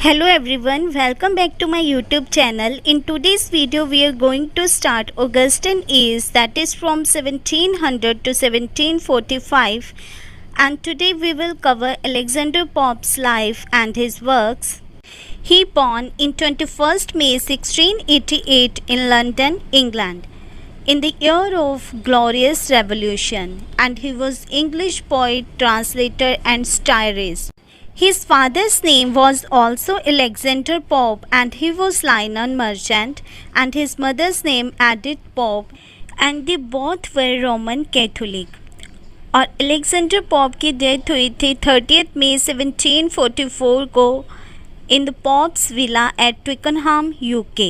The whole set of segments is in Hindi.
Hello everyone, welcome back to my YouTube channel. In today's video we are going to start Augustan Age, that is from 1700 to 1745, and today we will cover Alexander Pope's life and his works. He born in 21st May 1688 in London, England, in the year of Glorious Revolution, and he was English poet, translator and stylist. His father's name was also Alexander Pope and he was linen merchant, and his mother's name Edith Pope, and they both were Roman Catholic. और अलेक्जेंडर पॉप की डेथ हुई थी 30 मई 1744 को in the Pope's villa at Twickenham, UK.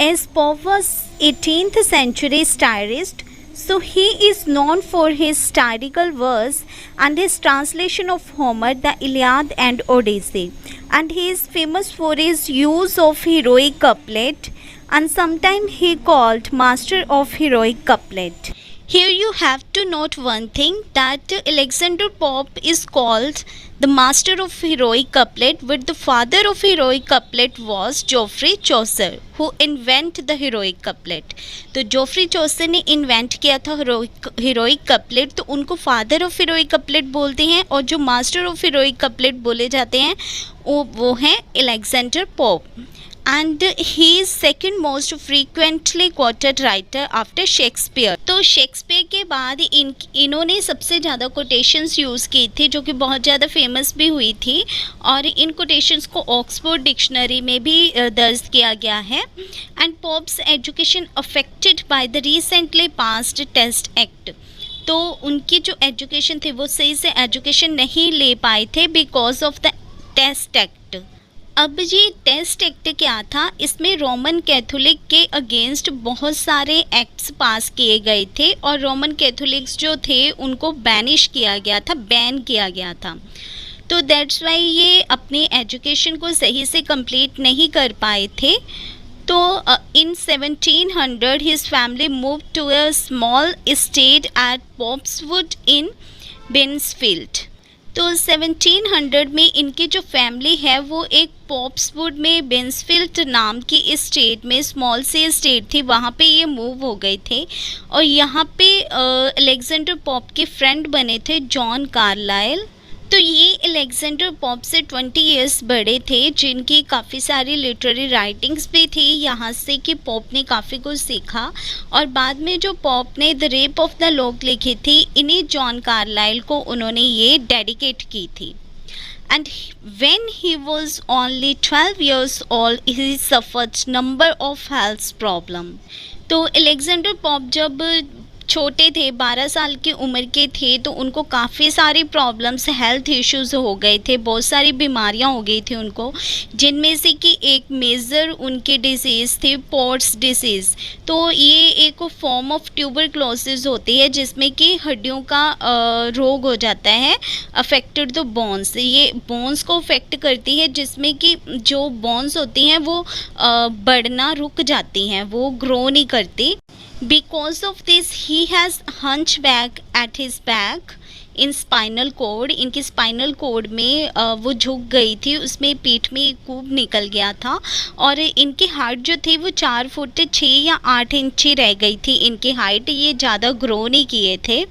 As Pope was 18th century stylist, so he is known for his satirical verse and his translation of Homer, the Iliad and Odyssey. And he is famous for his use of heroic couplet, and sometimes he called master of heroic couplet. Here you have to note one thing, that Alexander Pope is called the master of heroic couplet, but the father of heroic couplet was Geoffrey Chaucer, who invented the heroic couplet. तो जोफ्री चौसर ने इन्वेंट किया था हीरोइक कपलेट, तो उनको फादर ऑफ हीरोइक कपलेट बोलते हैं, और जो मास्टर ऑफ हीरोइक कपलेट बोले जाते हैं वो हैं Alexander Pope. And he is second most frequently quoted writer after Shakespeare. तो शेक्सपियर के बाद इन्होंने सबसे ज़्यादा कोटेशंस यूज़ की थी, जो कि बहुत ज़्यादा फेमस भी हुई थी, और इन कोटेशंस को ऑक्सफोर्ड डिक्शनरी में भी दर्ज किया गया है. And Pope's education affected by the recently passed test act. तो उनकी जो एजुकेशन थी वो सही से एजुकेशन नहीं ले पाए थे because of the test act. अब ये टेस्ट एक्ट क्या था, इसमें रोमन कैथोलिक के अगेंस्ट बहुत सारे एक्ट्स पास किए गए थे, और रोमन कैथोलिक्स जो थे उनको बैनिश किया गया था, बैन किया गया था. तो दैट्स वाई ये अपनी एजुकेशन को सही से कंप्लीट नहीं कर पाए थे. तो in 1700 his family move to a small estate at Popeswood in Binfield. तो 1700 में इनकी जो फैमिली है वो एक पॉप्सवुड में बेन्सफील्ड नाम की स्टेट में, स्मॉल सी स्टेट थी, वहाँ पे ये मूव हो गए थे. और यहाँ पे अलेक्जेंडर पॉप के फ्रेंड बने थे जॉन कार्लाइल. तो ये अलेक्जेंडर पॉप से 20 इयर्स बड़े थे, जिनकी काफ़ी सारी लिटरेरी राइटिंग्स भी थी यहाँ से कि पॉप ने काफ़ी कुछ सीखा. और बाद में जो पॉप ने the rape of the lock लिखी थी, इन्हीं जॉन कार्लाइल को उन्होंने ये डेडिकेट की थी. And when he was only 12 years old, he suffered number of health problem. तो अलेक्जेंडर पॉप जब छोटे थे, 12 साल की उम्र के थे, तो उनको काफ़ी सारी प्रॉब्लम्स, हेल्थ इश्यूज़ हो गए थे, बहुत सारी बीमारियां हो गई थी उनको, जिनमें से कि एक मेजर उनकी डिसीज़ थी पोर्ट्स डिसीज़. तो ये एक फॉर्म ऑफ ट्यूबरक्लोसिस होती है जिसमें कि हड्डियों का रोग हो जाता है, अफेक्टेड द बोन्स. ये बोन्स को अफेक्ट करती है, जिसमें कि जो बोन्स होती हैं वो बढ़ना रुक जाती हैं, वो ग्रो नहीं करती. Because of this, he has hunchback at his back in spinal cord. इनकी स्पाइनल कोड में वो झुक गई थी, उसमें पीठ में एक कूब निकल गया था, और इनकी हाइट जो थी वो 4 फुट 6 या 8 इंच रह गई थी इनकी हाइट. ये ज़्यादा ग्रो नहीं किए थे,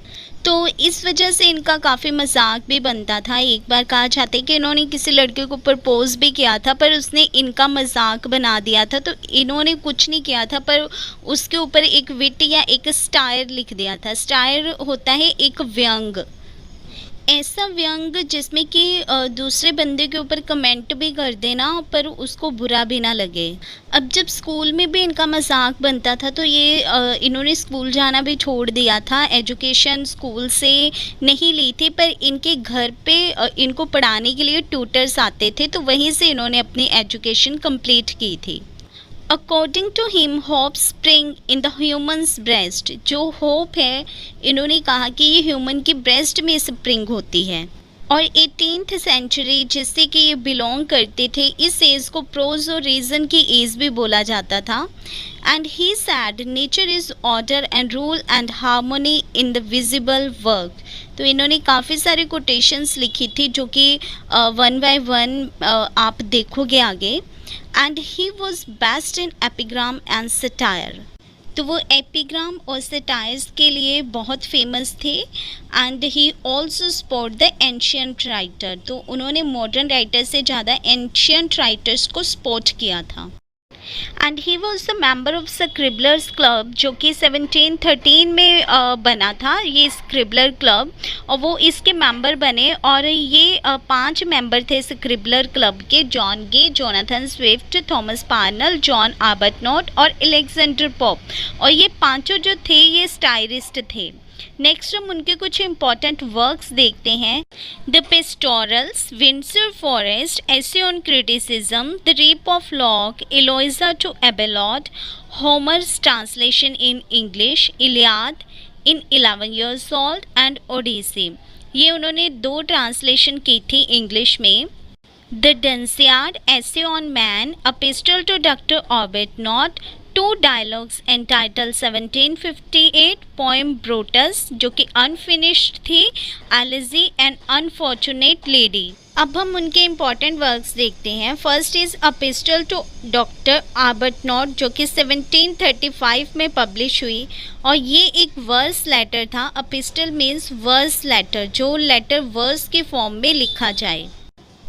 तो इस वजह से इनका काफ़ी मजाक भी बनता था. एक बार कहा जाता है कि इन्होंने किसी लड़के को प्रपोज भी किया था, पर उसने इनका मजाक बना दिया था. तो इन्होंने कुछ नहीं किया था, पर उसके ऊपर एक विट या एक स्टायर लिख दिया था. स्टायर होता है एक व्यंग, ऐसा व्यंग जिसमें कि दूसरे बंदे के ऊपर कमेंट भी कर देना पर उसको बुरा भी ना लगे. अब जब स्कूल में भी इनका मजाक बनता था, तो ये इन्होंने स्कूल जाना भी छोड़ दिया था, एजुकेशन स्कूल से नहीं ली थी, पर इनके घर पे इनको पढ़ाने के लिए ट्यूटर्स आते थे, तो वहीं से इन्होंने अपनी एजुकेशन कंप्लीट की थी. According to him hope spring in the humans breast. जो होप है, इन्होंने कहा कि ये ह्यूमन की ब्रेस्ट में स्प्रिंग होती है. और 18th सेंचुरी जिससे कि ये बिलोंग करते थे, इस एज को प्रोज और रीज़न की एज भी बोला जाता था। And he sad nature is order and rule and harmony in the visible work. तो इन्होंने काफ़ी सारी कोटेशंस लिखी थी जो कि वन बाय वन आप देखोगे आगे। And he was best in epigram and satire. तो वो एपिग्राम और सटायर्स के लिए बहुत फेमस थे। And he also sport the ancient writer. तो उन्होंने मॉडर्न राइटर से ज़्यादा एंशियंट राइटर्स को सपोर्ट किया था। And he was the member of Scriblerus club जो कि 1713 में बना था ये स्क्रिबलर क्लब, और वो इसके मेंबर बने। और ये 5 मेंबर थे स्क्रिबलर क्लब के, John Gay, Jonathan Swift, Thomas Parnell, John Arbuthnot और अलेक्जेंडर पॉप। और ये पांचों जो थे ये स्टायरिस्ट थे। नेक्स्ट हम उनके कुछ इंपॉर्टेंट वर्क्स देखते हैं। The pastorals, Windsor Forest, essay on criticism, the rape of lock, Eloisa to Abelard, Homer's translation in English, Iliad in 11 years old and Odyssey. ये उन्होंने 2 ट्रांसलेशन की थी इंग्लिश में। The Dunciad, essay on man, a epistle to doctor Arbuthnot, 2 dialogues entitled 1758 poem Brutus जो कि अनफिनिश्ड थी, एलिजी एंड अनफॉर्चुनेट लेडी। अब हम उनके इम्पॉर्टेंट वर्क्स देखते हैं। First is a epistle to doctor Arbuthnot जो कि 1735 में पब्लिश हुई, और ये एक वर्स लेटर था। A pistol means verse letter, जो लेटर वर्स के फॉर्म में लिखा जाए।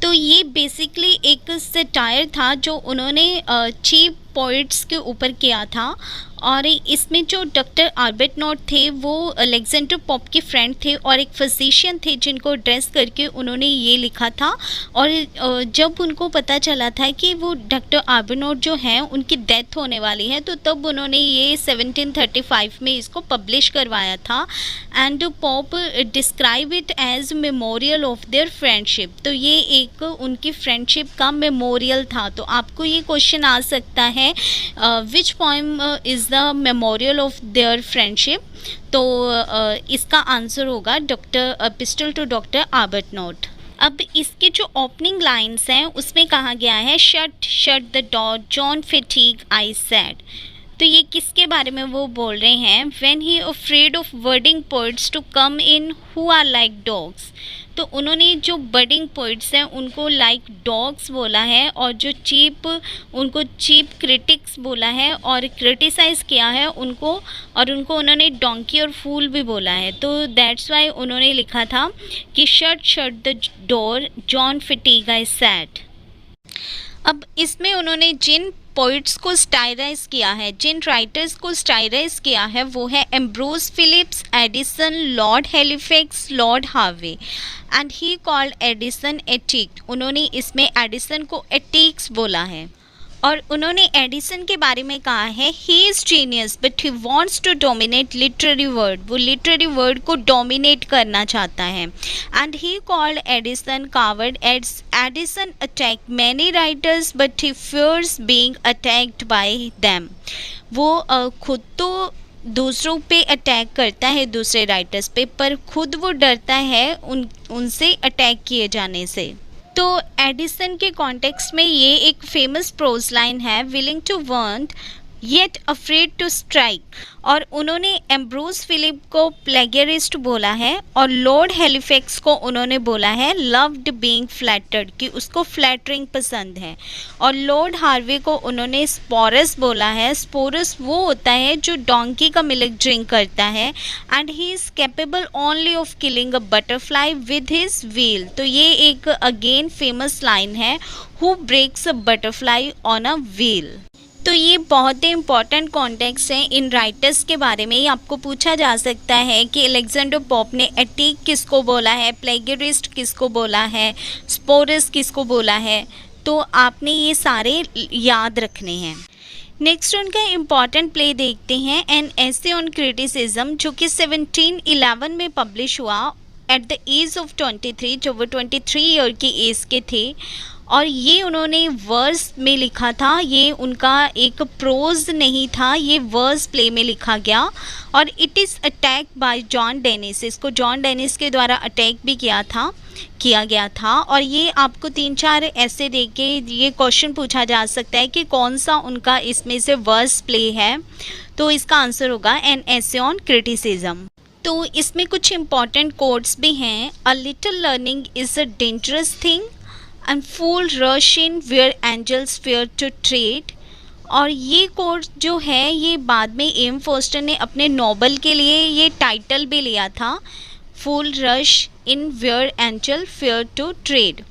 तो ये बेसिकली एक सटायर था जो उन्होंने चीप पोइट्स के ऊपर किया था। और इसमें जो डॉक्टर आर्बटनॉट थे वो अलेक्जेंडर पॉप के फ्रेंड थे और एक फिजिशियन थे जिनको ड्रेस करके उन्होंने ये लिखा था। और जब उनको पता चला था कि वो डॉक्टर आर्बटनॉट जो हैं उनकी डेथ होने वाली है, तो तब उन्होंने ये 1735 में इसको पब्लिश करवाया था। And Pope describe it as memorial of their friendship. तो ये एक उनकी फ्रेंडशिप का मेमोरियल था। तो आपको ये क्वेश्चन आ सकता है which poem is the memorial of their friendship. तो इसका आंसर होगा डॉक्टर पिस्टल टू डॉक्टर आर्बटनॉट। अब इसके जो ओपनिंग लाइन्स हैं उसमें कहा गया है shut shut the door John fatigue I said. तो ये किसके बारे में वो बोल रहे हैं? When he afraid of wording poets to come in who are like dogs. तो उन्होंने जो बडिंग पोइट्स हैं उनको लाइक डॉग्स बोला है, और जो उनको चीप क्रिटिक्स बोला है और क्रिटिसाइज़ किया है उनको, और उनको उन्होंने डोंकी और फूल भी बोला है। तो दैट्स वाई उन्होंने लिखा था कि shut shut the door John fatigue I said. अब इसमें उन्होंने जिन पोइट्स को स्टाइलाइज किया है, जिन राइटर्स को स्टाइलाइज किया है, वो है Ambrose Philips, Addison, Lord Halifax, Lord Hervey. And he called Addison Attic. उन्होंने इसमें एडिसन को एटिक्स बोला है। और उन्होंने एडिसन के बारे में कहा है he is genius but he wants to dominate literary word. वो लिटरेरी वर्ड को डोमिनेट करना चाहता है। And he called Addison coward. Addison attack many writers but he fears being attacked by them. वो खुद तो दूसरों पे अटैक करता है, दूसरे राइटर्स पे, पर खुद वो डरता है उनसे अटैक किए जाने से। तो एडिसन के कॉन्टेक्स्ट में ये एक फेमस प्रोज लाइन है, willing to want yet afraid to strike. और उन्होंने एम्ब्रोस फिलिप को प्लेगियरिस्ट बोला है, और लॉर्ड हेलिफैक्स को उन्होंने बोला है लव्ड बीइंग फ्लैटर्ड, कि उसको फ्लैटरिंग पसंद है। और लॉर्ड हार्वे को उन्होंने स्पोरस बोला है। स्पोरस वो होता है जो डोंकी का मिल्क ड्रिंक करता है। And he is capable only of killing a butterfly with his wheel. तो ये एक अगेन फेमस लाइन है, who breaks a butterfly on a wheel. तो ये बहुत ही इंपॉर्टेंट कॉन्टेक्स्ट है इन राइटर्स के बारे में। आपको पूछा जा सकता है कि अलेक्जेंडर पॉप ने एटिक किसको बोला है, प्लेगियरिस्ट किसको बोला है, स्पोरस किसको बोला है। तो आपने ये सारे याद रखने हैं। नेक्स्ट उनका इम्पॉर्टेंट प्ले देखते हैं, एन एसे ऑन क्रिटिसिज्म, जो कि 1711 में पब्लिश हुआ एट द एज ऑफ 23, जो वो 23 ईयर की एज के थे। और ये उन्होंने वर्स में लिखा था, ये उनका एक प्रोज नहीं था, ये वर्स प्ले में लिखा गया। और it is attack by John Dennis, इसको जॉन डेनिस के द्वारा अटैक भी किया गया था। और ये आपको 3-4 ऐसे दे के ये क्वेश्चन पूछा जा सकता है कि कौन सा उनका इसमें से वर्स प्ले है, तो इसका आंसर होगा एन एसे ऑन क्रिटिसिज्म। तो इसमें कुछ इंपॉर्टेंट कोट्स भी हैं। A little learning is a dangerous thing and fool rush in where angels fear to tread. और ये कोट जो है ये बाद में एम फोस्टर ने अपने नोबल के लिए ये टाइटल भी लिया था, fool rush in where angel fear to tread.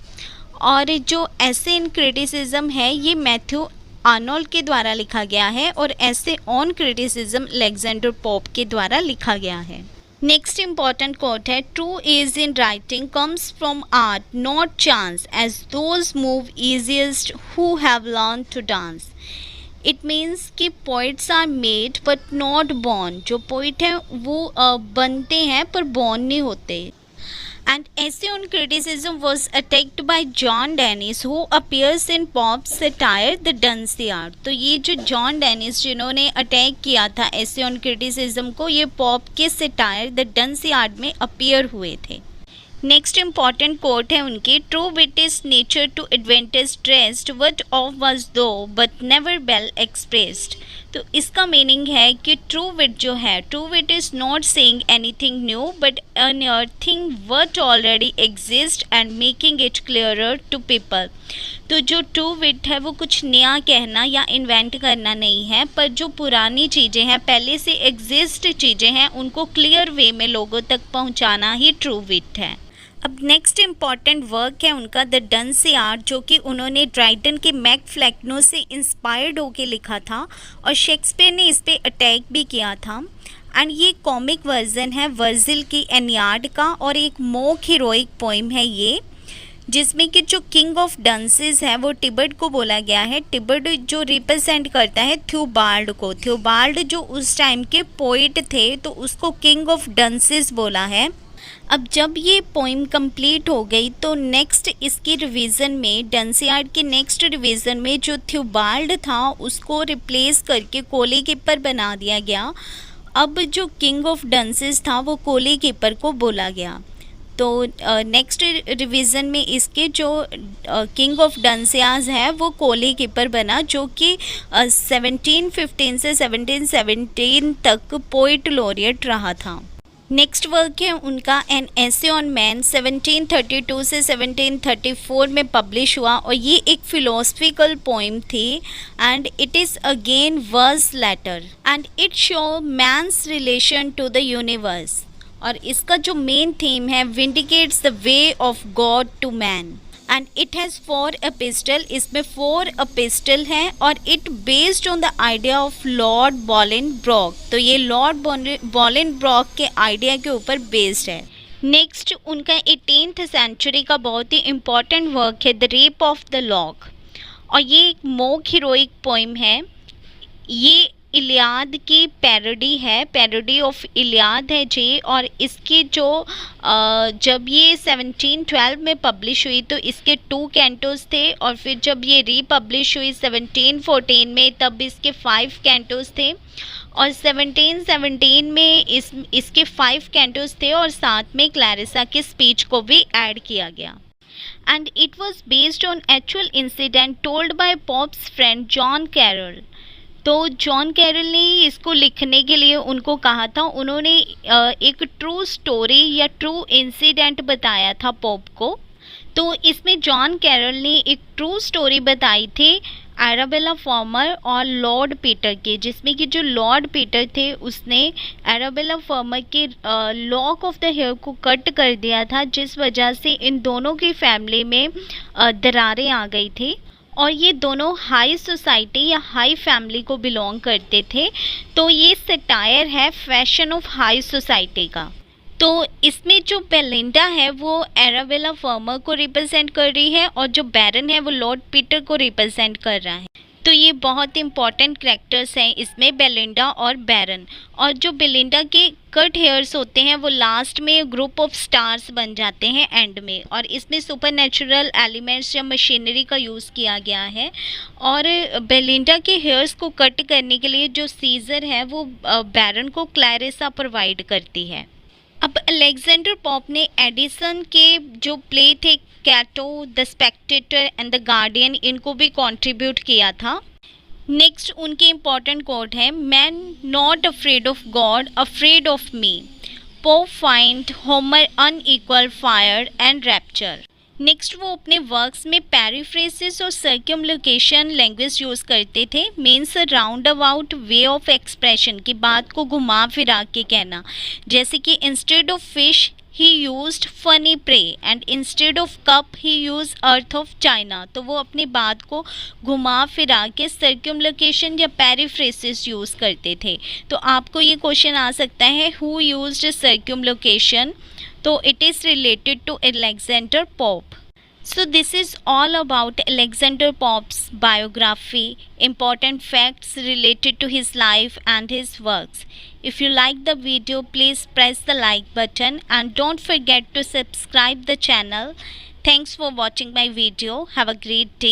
और जो ऐसे इन क्रिटिसिज्म है ये मैथ्यू आर्नोल्ड के द्वारा लिखा गया है और ऐसे ऑन क्रिटिसिज्म अलेक्जेंडर पोप के द्वारा लिखा गया है। नेक्स्ट इम्पॉर्टेंट कोट है, true ease in writing comes from art not chance as those move easiest who have learn to dance. It means कि poets are made but not born, जो पोइट हैं वो बनते हैं पर बॉर्न नहीं होते। And essay on criticism was attacked by John Dennis, who appears in Pope's satire The Dunciad। तो ये जो जॉन डेनिस जिन्होंने अटैक किया था essay on criticism को, ये पॉप के satire The Dunciad में अपीयर हुए थे। नेक्स्ट इम्पॉर्टेंट कोट है उनकी, true wit is nature to advantage dressed what oft was thought but never well expressed. तो इसका मीनिंग है कि ट्रू विट जो है, true wit is not saying anything new but unearthing what already exist and making it clearer to people. तो जो ट्रू विट है वो कुछ नया कहना या इन्वेंट करना नहीं है, पर जो पुरानी चीज़ें हैं, पहले से एग्जिस्ट चीज़ें हैं, उनको क्लियर वे में लोगों तक पहुंचाना ही ट्रू विट है। अब नेक्स्ट इम्पॉर्टेंट वर्क है उनका द डंसियाड, जो कि उन्होंने ड्राइडन के मैकफ्लेक्नो से इंस्पायर्ड होके लिखा था और शेक्सपियर ने इस पर अटैक भी किया था। एंड ये कॉमिक वर्जन है वर्जिल की एनियाड का और एक मोक हीरोइक पोइम है ये, जिसमें कि जो किंग ऑफ डंसेस है वो टिबर्ड को बोला गया है। टिबर्ड जो रिप्रेजेंट करता है थ्यूबाल्ड को, थ्यूबाल्ड जो उस टाइम के पोइट थे तो उसको किंग ऑफ डंसेस बोला है। अब जब ये पोइम कंप्लीट हो गई तो नेक्स्ट इसकी रिवीजन में, डंसियाड के नेक्स्ट रिवीजन में जो थ्यूबाल्ड था उसको रिप्लेस करके कोले कीपर बना दिया गया। अब जो किंग ऑफ डंसेस था वो कोले कीपर को बोला गया। तो नेक्स्ट रिवीजन में इसके जो किंग ऑफ डंसियाज है वो कोले कीपर बना, जो कि 1715 से 1717 तक पोइट लॉरिएट रहा था। नेक्स्ट वर्क है उनका एन एसे ऑन मैन, 1732 से 1734 में पब्लिश हुआ और ये एक फिलोसफिकल पोइम थी and it is again verse letter and it show man's relation to the universe. और इसका जो मेन थीम है vindicates the way of God to man and it has 4 epistle, इसमें 4 एपिस्टल हैं और it based on the idea of Lord Bolingbroke. तो ये लॉर्ड बॉलिनब्रोक के आइडिया के ऊपर बेस्ड है। नेक्स्ट उनका 18th सेंचुरी का बहुत ही इम्पॉर्टेंट वर्क है the rape of the lock, और ये एक मोक हीरोइक पोइम है। ये इलियाद की पैरोडी है, पैरोडी ऑफ इलियाद है जी। और इसकी जो जब ये 1712 में पब्लिश हुई तो इसके 2 कैंटोस थे और फिर जब ये रीपब्लिश हुई 1714 में तब इसके 5 कैंटोस थे और 1717 में इसके 5 कैंटोस थे और साथ में क्लैरिसा के स्पीच को भी ऐड किया गया। And it was based on actual incident told by Pope's friend John Caryll. तो जॉन कैरल ने इसको लिखने के लिए उनको कहा था, उन्होंने एक ट्रू स्टोरी या ट्रू इंसिडेंट बताया था पोप को। तो इसमें जॉन कैरल ने एक ट्रू स्टोरी बताई थी एराबेला फॉर्मर और लॉर्ड पीटर के, जिसमें कि जो लॉर्ड पीटर थे उसने एराबेला फॉर्मर के लॉक ऑफ द हेयर को कट कर दिया था, जिस वजह से इन दोनों की फैमिली में दरारें आ गई थी और ये दोनों हाई सोसाइटी या हाई फैमिली को बिलोंग करते थे। तो ये सटायर है फैशन ऑफ हाई सोसाइटी का। तो इसमें जो बेलिंडा है वो एराबेला फॉर्मर को रिप्रेजेंट कर रही है और जो बैरन है वो लॉर्ड पीटर को रिप्रेजेंट कर रहा है। तो ये बहुत इंपॉर्टेंट कैरेक्टर्स हैं इसमें, बेलिंडा और बैरन। और जो बेलिंडा के कट हेयर्स होते हैं वो लास्ट में ग्रुप ऑफ स्टार्स बन जाते हैं एंड में, और इसमें सुपरनेचुरल एलिमेंट्स या मशीनरी का यूज़ किया गया है। और बेलिंडा के हेयर्स को कट करने के लिए जो सीजर है वो बैरन को क्लैरिसा प्रोवाइड करती है। अब अलेक्जेंडर पॉप ने एडिसन के जो प्ले थे Cato, the Spectator and the Guardian, इनको भी कंट्रीब्यूट किया था। नेक्स्ट उनके इम्पॉर्टेंट कोट है, man not afraid of God, afraid of me. Pope find Homer unequal fire and rapture. Next वो अपने वर्क्स में पैरीफ्रेसिस और सर्क्यूमलोकेशन लैंग्वेज यूज़ करते थे। Means round about way of expression, की बात को घुमा फिरा के कहना। जैसे कि instead of fish he used finny prey and instead of cup he use earth of China. तो वो अपनी बात को घुमा फिरा के सर्क्यूमलोकेशन या पैरीफ्रेसिस यूज़ करते थे। तो आपको ये क्वेश्चन आ सकता है, हु यूज्ड सर्क्यूमलोकेशन? तो it is related to Alexander Pope. So this is all about Alexander Pope's biography, important facts related to his life and his works. If you like the video, please press the like button and don't forget to subscribe the channel. Thanks for watching my video. Have a great day.